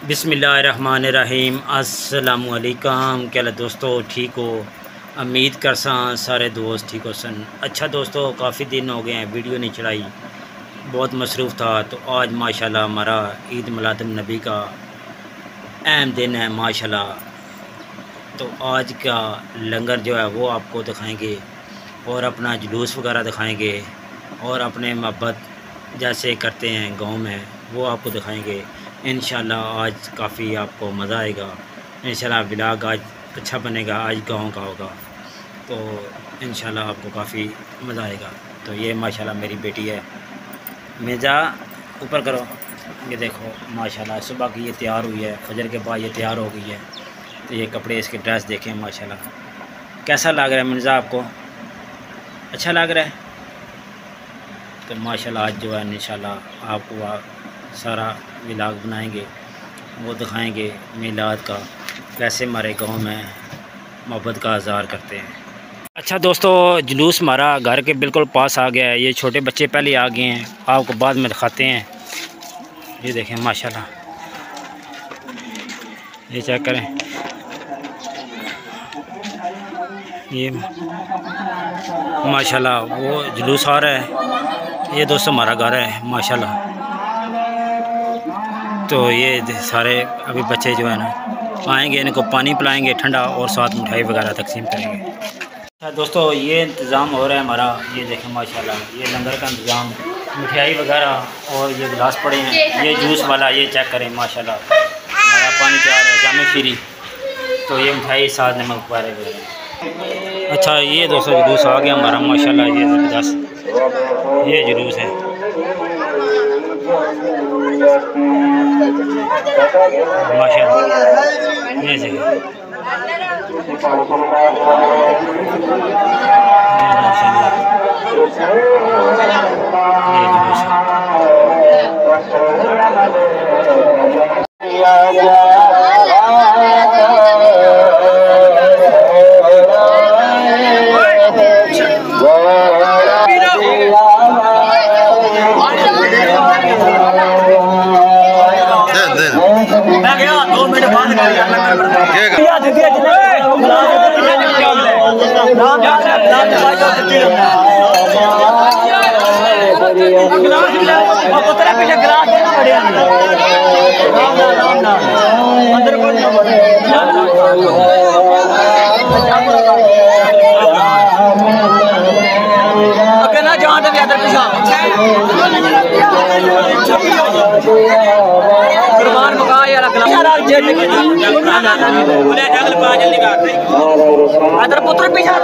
बिस्मिल्लाहिर्रहमानिर्रहीम। अस्सलामुअलैकुम। क्या दोस्तों ठीक हो? उम्मीद कर सारे दोस्त ठीक हो सन। अच्छा दोस्तों, काफ़ी दिन हो गए हैं वीडियो नहीं चढ़ाई, बहुत मसरूफ़ था। तो आज माशाल्लाह हमारा ईद मिलादुन नबी का अहम दिन है माशाल्लाह। तो आज का लंगर जो है वो आपको दिखाएंगे और अपना जुलूस वगैरह दिखाएंगे और अपने मोहब्बत जैसे करते हैं गांव में वो आपको दिखाएंगे। इंशाल्लाह आज काफ़ी आपको मज़ा आएगा। इंशाल्लाह व्लॉग आज अच्छा बनेगा, आज गांव का होगा तो इंशाल्लाह आपको काफ़ी मज़ा आएगा। तो ये माशाल्लाह मेरी बेटी है, मिर्ज़ा ऊपर करो। ये देखो माशाल्लाह सुबह की ये तैयार हुई है, फजर के बाद ये तैयार हो गई है। तो ये कपड़े इसके ड्रेस देखें माशाल्लाह। कैसा लग रहा है मिर्ज़ा आपको? अच्छा लग रहा है? तो माशाल्लाह आज जो है इंशाल्लाह आपको सारा व्लॉग बनाएंगे, वो दिखाएंगे मिलाद का, कैसे हमारे गांव में मोहब्बत का इज़हार करते हैं। अच्छा दोस्तों, जुलूस हमारा घर के बिल्कुल पास आ गया है। ये छोटे बच्चे पहले आ गए हैं, आपको बाद में दिखाते हैं। ये देखें माशाल्लाह, ये चेक करें, ये माशाल्लाह वो जुलूस आ रहा है। ये दोस्तों हमारा घर है माशाल्लाह। तो ये सारे अभी बच्चे जो है ना आएंगे, इनको पानी पिलाएंगे ठंडा और साथ मिठाई वगैरह तकसीम करेंगे। अच्छा दोस्तों, ये इंतज़ाम हो रहा है हमारा। ये देखें माशाल्लाह, ये लंगर का इंतज़ाम, मिठाई वगैरह और ये गिलास पड़े हैं। ये जूस वाला ये चेक करें माशाल्लाह, हमारा पानी तैयार है जामे फ्री। तो ये मिठाई साथ नमक पारे वगैरह। अच्छा ये दोस्तों जुलूस आ गया हमारा माशाल्लाह। ये ज़बरदस्त ये जुलूस है माशाल्लाह। ये जगह अदर पुत्र पीछा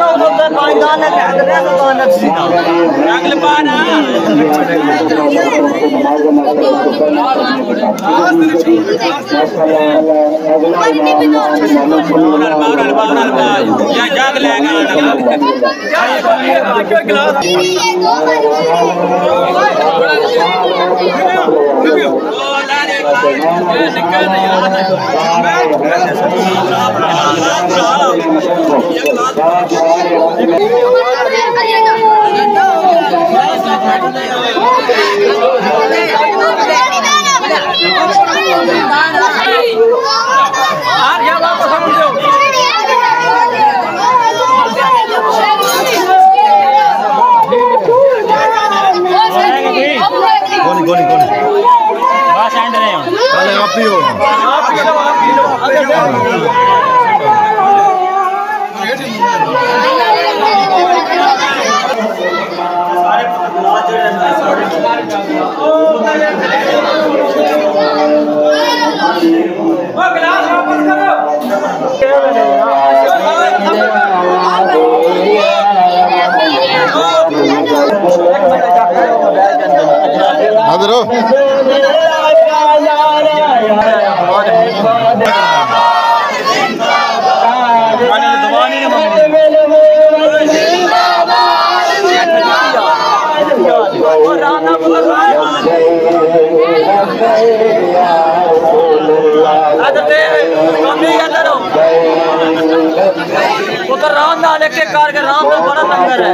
उधर राम नाल एक कार के राम का बड़ा लंगर है।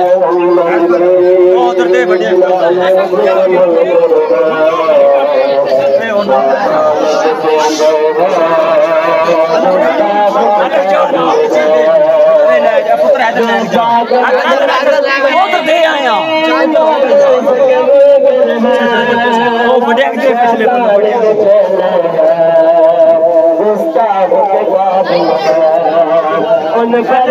उधर दे बढ़िया उन पर